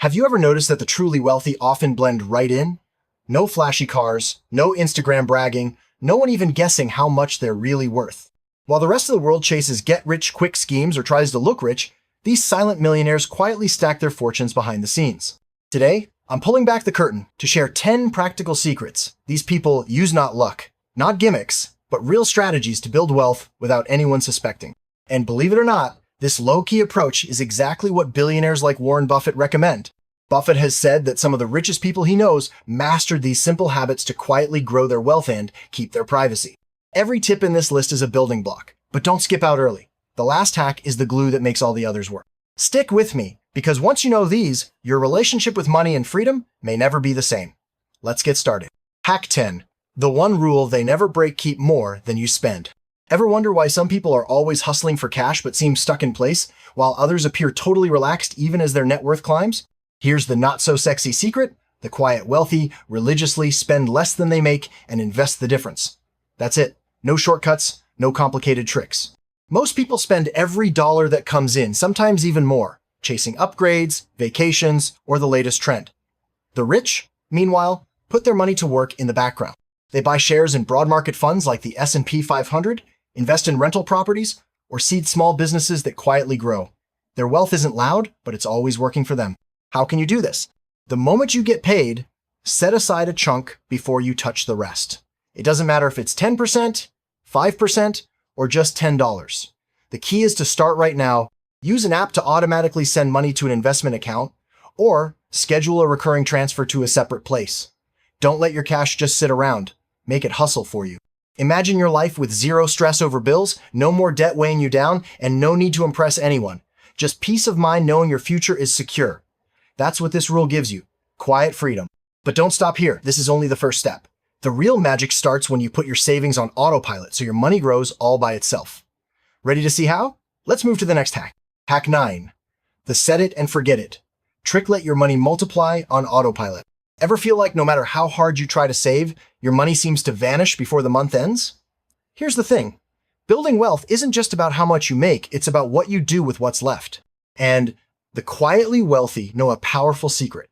Have you ever noticed that the truly wealthy often blend right in? No flashy cars, no Instagram bragging, no one even guessing how much they're really worth. While the rest of the world chases get-rich-quick schemes or tries to look rich, these silent millionaires quietly stack their fortunes behind the scenes. Today, I'm pulling back the curtain to share 10 practical secrets these people use, not luck, not gimmicks, but real strategies to build wealth without anyone suspecting. And believe it or not, this low-key approach is exactly what billionaires like Warren Buffett recommend. Buffett has said that some of the richest people he knows mastered these simple habits to quietly grow their wealth and keep their privacy. Every tip in this list is a building block, but don't skip out early. The last hack is the glue that makes all the others work. Stick with me, because once you know these, your relationship with money and freedom may never be the same. Let's get started. Hack 10. The one rule they never break: keep more than you spend. Ever wonder why some people are always hustling for cash but seem stuck in place, while others appear totally relaxed even as their net worth climbs? Here's the not-so-sexy secret: the quiet wealthy religiously spend less than they make and invest the difference. That's it. No shortcuts, no complicated tricks. Most people spend every dollar that comes in, sometimes even more, chasing upgrades, vacations, or the latest trend. The rich, meanwhile, put their money to work in the background. They buy shares in broad market funds like the S&P 500, invest in rental properties, or seed small businesses that quietly grow. Their wealth isn't loud, but it's always working for them. How can you do this? The moment you get paid, set aside a chunk before you touch the rest. It doesn't matter if it's 10%, 5%, or just $10. The key is to start right now. Use an app to automatically send money to an investment account, or schedule a recurring transfer to a separate place. Don't let your cash just sit around. Make it hustle for you. Imagine your life with zero stress over bills, no more debt weighing you down, and no need to impress anyone. Just peace of mind knowing your future is secure. That's what this rule gives you: quiet freedom. But don't stop here. This is only the first step. The real magic starts when you put your savings on autopilot so your money grows all by itself. Ready to see how? Let's move to the next hack. Hack 9. The set it and forget it trick: let your money multiply on autopilot. Ever feel like no matter how hard you try to save, your money seems to vanish before the month ends? Here's the thing. Building wealth isn't just about how much you make, it's about what you do with what's left. And the quietly wealthy know a powerful secret: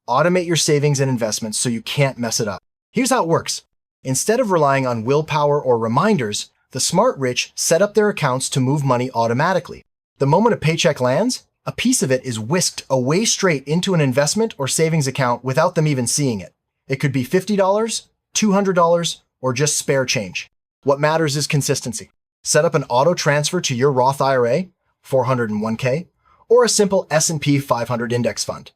automate your savings and investments so you can't mess it up. Here's how it works. Instead of relying on willpower or reminders, the smart rich set up their accounts to move money automatically. The moment a paycheck lands, a piece of it is whisked away straight into an investment or savings account without them even seeing it. It could be $50, $200, or just spare change. What matters is consistency. Set up an auto transfer to your Roth IRA, 401k, or a simple S&P 500 index fund.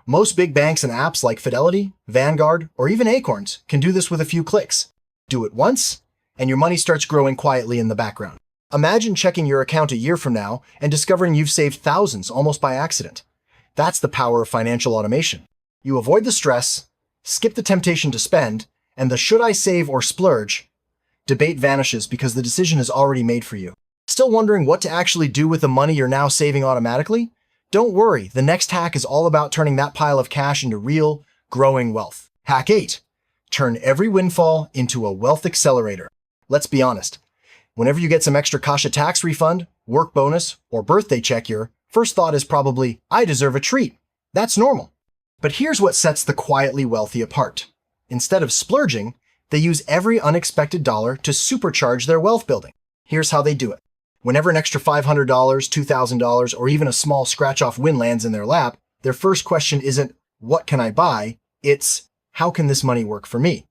Most big banks and apps like Fidelity, Vanguard, or even Acorns can do this with a few clicks. Do it once, and your money starts growing quietly in the background. Imagine checking your account a year from now and discovering you've saved thousands almost by accident. That's the power of financial automation. You avoid the stress, skip the temptation to spend, and the should I save or splurge debate vanishes because the decision is already made for you. Still wondering what to actually do with the money you're now saving automatically? Don't worry, the next hack is all about turning that pile of cash into real, growing wealth. Hack 8. Turn every windfall into a wealth accelerator. Let's be honest. Whenever you get some extra cash tax refund, work bonus, or birthday check, your first thought is probably, I deserve a treat. That's normal. But here's what sets the quietly wealthy apart. Instead of splurging, they use every unexpected dollar to supercharge their wealth building. Here's how they do it. Whenever an extra $500, $2,000, or even a small scratch-off win lands in their lap, their first question isn't, what can I buy? It's, how can this money work for me?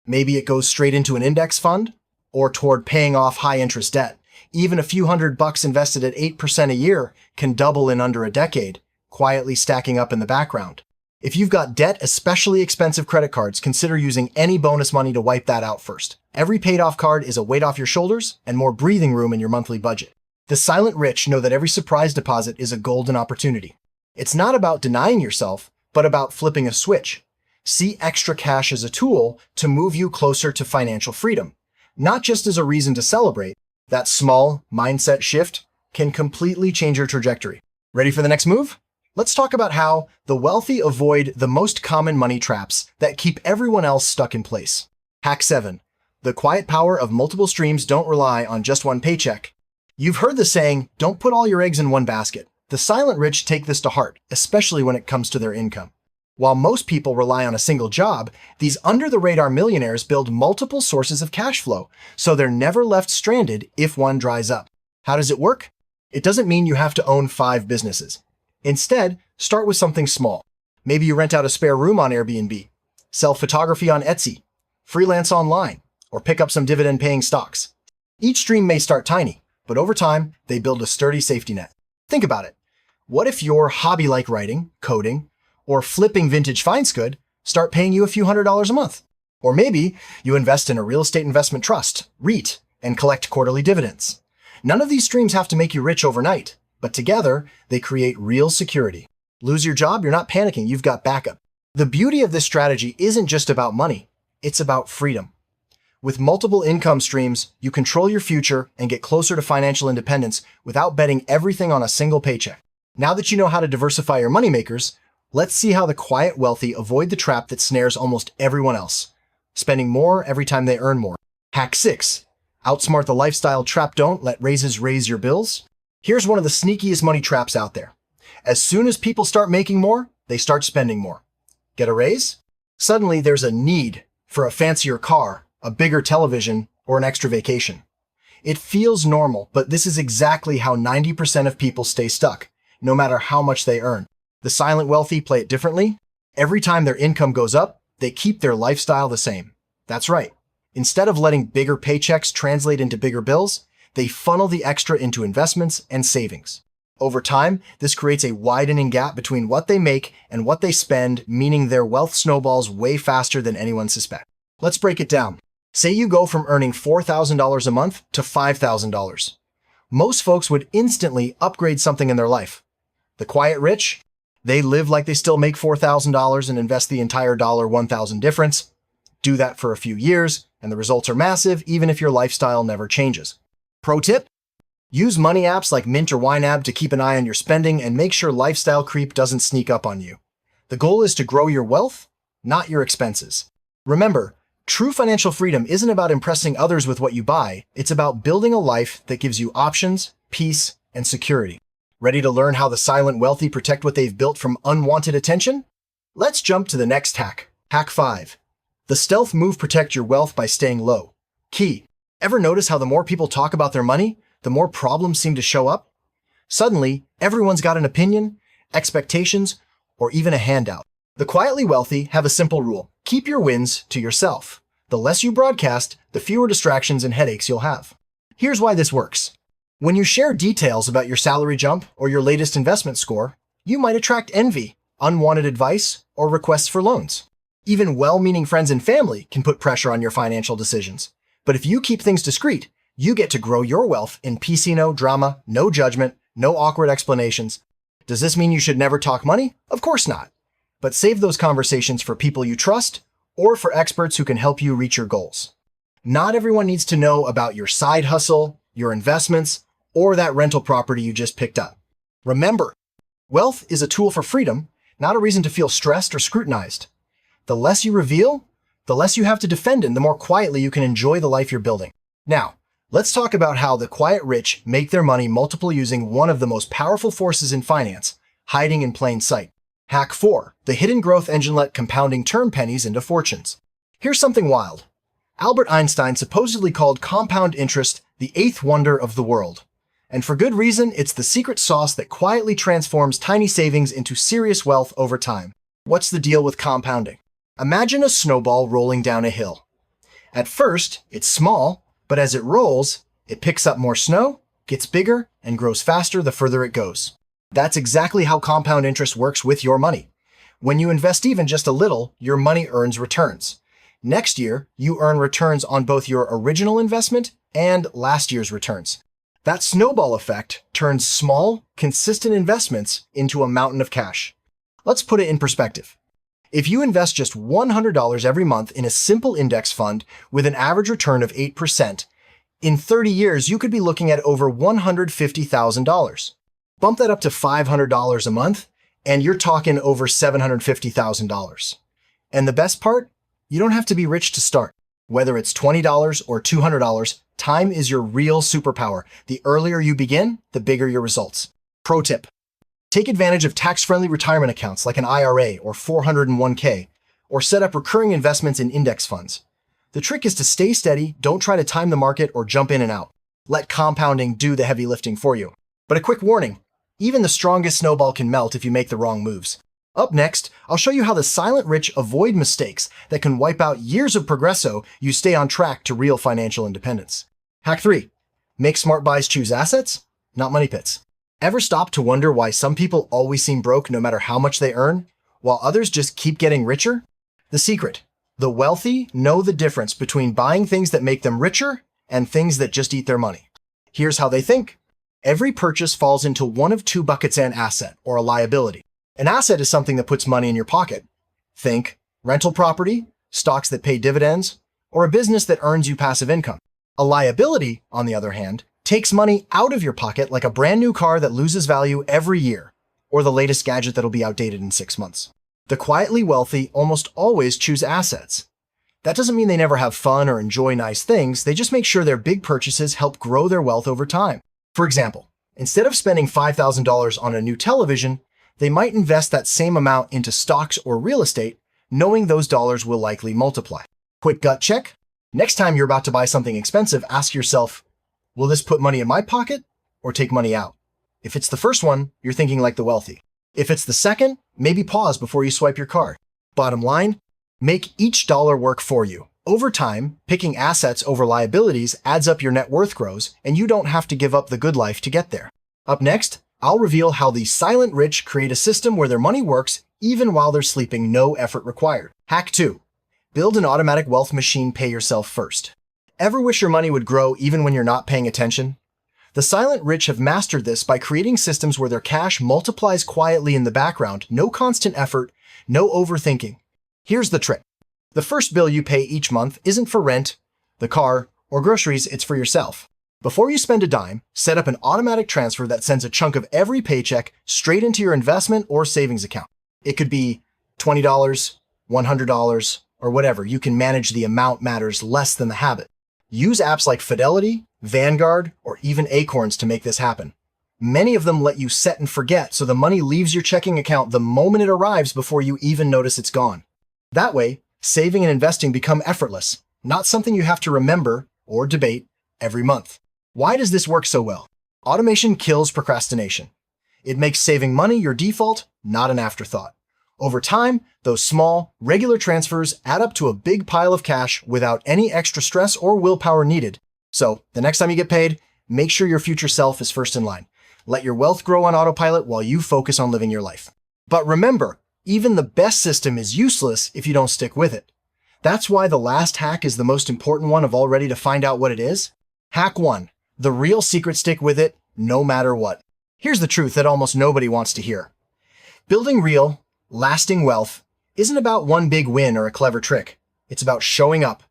Maybe it goes straight into an index fund, or toward paying off high-interest debt. Even a few $100 invested at 8% a year can double in under a decade, quietly stacking up in the background. If you've got debt, especially expensive credit cards, consider using any bonus money to wipe that out first. Every paid-off card is a weight off your shoulders and more breathing room in your monthly budget. The silent rich know that every surprise deposit is a golden opportunity. It's not about denying yourself, but about flipping a switch. See extra cash as a tool to move you closer to financial freedom. Not just as a reason to celebrate. That small mindset shift can completely change your trajectory. Ready for the next move? Let's talk about how the wealthy avoid the most common money traps that keep everyone else stuck in place. Hack 7. The quiet power of multiple streams. Don't rely on just one paycheck. You've heard the saying, don't put all your eggs in one basket. The silent rich take this to heart, especially when it comes to their income. While most people rely on a single job, these under-the-radar millionaires build multiple sources of cash flow, so they're never left stranded if one dries up. How does it work? It doesn't mean you have to own 5 businesses. Instead, start with something small. Maybe you rent out a spare room on Airbnb, sell photography on Etsy, freelance online, or pick up some dividend-paying stocks. Each stream may start tiny, but over time, they build a sturdy safety net. Think about it. What if your hobby like writing, coding, or flipping vintage finds good start paying you a few $100s a month? Or maybe you invest in a real estate investment trust, REIT, and collect quarterly dividends. None of these streams have to make you rich overnight, but together they create real security. Lose your job, you're not panicking, you've got backup. The beauty of this strategy isn't just about money, it's about freedom. With multiple income streams, you control your future and get closer to financial independence without betting everything on a single paycheck. Now that you know how to diversify your moneymakers, let's see how the quiet wealthy avoid the trap that snares almost everyone else, spending more every time they earn more. Hack 6. Outsmart the lifestyle trap. Don't let raises raise your bills. Here's one of the sneakiest money traps out there. As soon as people start making more, they start spending more. Get a raise? Suddenly there's a need for a fancier car, a bigger television, or an extra vacation. It feels normal, but this is exactly how 90% of people stay stuck, no matter how much they earn. The silent wealthy play it differently. Every time their income goes up, they keep their lifestyle the same. That's right. Instead of letting bigger paychecks translate into bigger bills, they funnel the extra into investments and savings. Over time, this creates a widening gap between what they make and what they spend, meaning their wealth snowballs way faster than anyone suspects. Let's break it down. Say you go from earning $4,000 a month to $5,000. Most folks would instantly upgrade something in their life. The quiet rich? They live like they still make $4,000 and invest the entire $1,000 difference. Do that for a few years, and the results are massive, even if your lifestyle never changes. Pro tip? Use money apps like Mint or YNAB to keep an eye on your spending and make sure lifestyle creep doesn't sneak up on you. The goal is to grow your wealth, not your expenses. Remember, true financial freedom isn't about impressing others with what you buy. It's about building a life that gives you options, peace, and security. Ready to learn how the silent wealthy protect what they've built from unwanted attention? Let's jump to the next hack. Hack 5. The stealth move. Protect your wealth by staying low. Key. Ever notice how the more people talk about their money, the more problems seem to show up? Suddenly, everyone's got an opinion, expectations, or even a handout. The quietly wealthy have a simple rule. Keep your wins to yourself. The less you broadcast, the fewer distractions and headaches you'll have. Here's why this works. When you share details about your salary jump or your latest investment score, you might attract envy, unwanted advice, or requests for loans. Even well-meaning friends and family can put pressure on your financial decisions. But if you keep things discreet, you get to grow your wealth in peace, no drama, no judgment, no awkward explanations. Does this mean you should never talk money? Of course not. But save those conversations for people you trust or for experts who can help you reach your goals. Not everyone needs to know about your side hustle, your investments, or that rental property you just picked up. Remember, wealth is a tool for freedom, not a reason to feel stressed or scrutinized. The less you reveal, the less you have to defend and the more quietly you can enjoy the life you're building. Now, let's talk about how the quiet rich make their money multiple using one of the most powerful forces in finance, hiding in plain sight. Hack 4. The hidden growth engine. Let compounding turn pennies into fortunes. Here's something wild. Albert Einstein supposedly called compound interest the 8th wonder of the world. And for good reason, it's the secret sauce that quietly transforms tiny savings into serious wealth over time. What's the deal with compounding? Imagine a snowball rolling down a hill. At first, it's small, but as it rolls, it picks up more snow, gets bigger, and grows faster the further it goes. That's exactly how compound interest works with your money. When you invest even just a little, your money earns returns. Next year, you earn returns on both your original investment and last year's returns. That snowball effect turns small, consistent investments into a mountain of cash. Let's put it in perspective. If you invest just $100 every month in a simple index fund with an average return of 8%, in 30 years, you could be looking at over $150,000. Bump that up to $500 a month, and you're talking over $750,000. And the best part? You don't have to be rich to start. Whether it's $20 or $200, time is your real superpower. The earlier you begin, the bigger your results. Pro tip. Take advantage of tax-friendly retirement accounts like an IRA or 401k, or set up recurring investments in index funds. The trick is to stay steady, don't try to time the market or jump in and out. Let compounding do the heavy lifting for you. But a quick warning, even the strongest snowball can melt if you make the wrong moves. Up next, I'll show you how the silent rich avoid mistakes that can wipe out years of progresso you stay on track to real financial independence. Hack 3. Make smart buys choose assets, not money pits. Ever stop to wonder why some people always seem broke no matter how much they earn, while others just keep getting richer? The secret. The wealthy know the difference between buying things that make them richer and things that just eat their money. Here's how they think. Every purchase falls into one of two buckets: an asset or a liability. An asset is something that puts money in your pocket. Think rental property, stocks that pay dividends, or a business that earns you passive income. A liability, on the other hand, takes money out of your pocket like a brand new car that loses value every year, or the latest gadget that'll be outdated in 6 months. The quietly wealthy almost always choose assets. That doesn't mean they never have fun or enjoy nice things, they just make sure their big purchases help grow their wealth over time. For example, instead of spending $5,000 on a new television, they might invest that same amount into stocks or real estate, knowing those dollars will likely multiply. Quick gut check. Next time you're about to buy something expensive, ask yourself, will this put money in my pocket or take money out? If it's the first one, you're thinking like the wealthy. If it's the second, maybe pause before you swipe your card. Bottom line, make each dollar work for you. Over time, picking assets over liabilities adds up, your net worth grows, and you don't have to give up the good life to get there. Up next, I'll reveal how the silent rich create a system where their money works even while they're sleeping, no effort required. Hack 2. Build an automatic wealth machine, pay yourself first. Ever wish your money would grow even when you're not paying attention? The silent rich have mastered this by creating systems where their cash multiplies quietly in the background, no constant effort, no overthinking. Here's the trick. The first bill you pay each month isn't for rent, the car, or groceries, it's for yourself. Before you spend a dime, set up an automatic transfer that sends a chunk of every paycheck straight into your investment or savings account. It could be $20, $100, or whatever. You can manage the amount, matters less than the habit. Use apps like Fidelity, Vanguard, or even Acorns to make this happen. Many of them let you set and forget, so the money leaves your checking account the moment it arrives before you even notice it's gone. That way, saving and investing become effortless, not something you have to remember or debate every month. Why does this work so well? Automation kills procrastination. It makes saving money your default, not an afterthought. Over time, those small, regular transfers add up to a big pile of cash without any extra stress or willpower needed. So, the next time you get paid, make sure your future self is first in line. Let your wealth grow on autopilot while you focus on living your life. But remember, even the best system is useless if you don't stick with it. That's why the last hack is the most important one of all. Ready to find out what it is? Hack 1. The real secret: stick with it, no matter what. Here's the truth that almost nobody wants to hear. Building real, lasting wealth isn't about one big win or a clever trick. It's about showing up,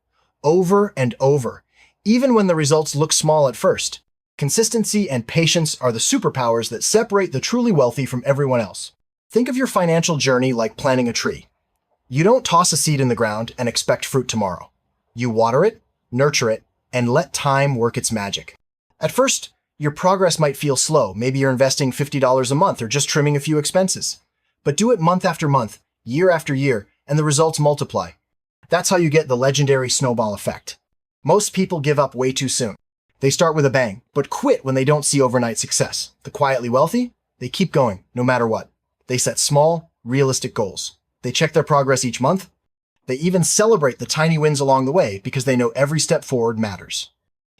over and over, even when the results look small at first. Consistency and patience are the superpowers that separate the truly wealthy from everyone else. Think of your financial journey like planting a tree. You don't toss a seed in the ground and expect fruit tomorrow. You water it, nurture it, and let time work its magic. At first, your progress might feel slow. Maybe you're investing $50 a month or just trimming a few expenses. But do it month after month, year after year, and the results multiply. That's how you get the legendary snowball effect. Most people give up way too soon. They start with a bang, but quit when they don't see overnight success. The quietly wealthy, they keep going, no matter what. They set small, realistic goals. They check their progress each month. They even celebrate the tiny wins along the way because they know every step forward matters.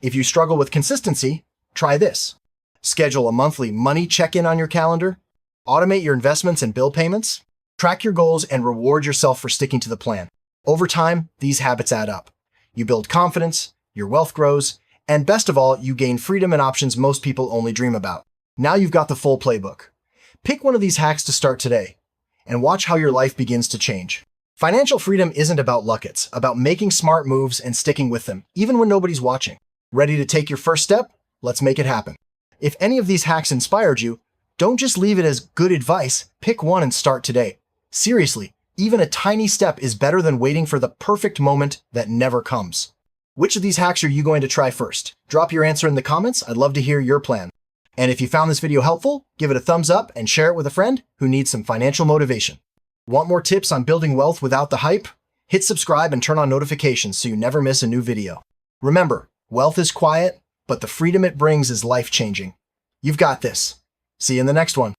If you struggle with consistency, try this. Schedule a monthly money check-in on your calendar. Automate your investments and bill payments. Track your goals and reward yourself for sticking to the plan. Over time, these habits add up. You build confidence, your wealth grows, and best of all, you gain freedom and options most people only dream about. Now you've got the full playbook. Pick one of these hacks to start today, and watch how your life begins to change. Financial freedom isn't about luck, it's about making smart moves and sticking with them, even when nobody's watching. Ready to take your first step? Let's make it happen. If any of these hacks inspired you, don't just leave it as good advice, pick one and start today. Seriously, even a tiny step is better than waiting for the perfect moment that never comes. Which of these hacks are you going to try first? Drop your answer in the comments, I'd love to hear your plan. And if you found this video helpful, give it a thumbs up and share it with a friend who needs some financial motivation. Want more tips on building wealth without the hype? Hit subscribe and turn on notifications so you never miss a new video. Remember, wealth is quiet, but the freedom it brings is life-changing. You've got this. See you in the next one.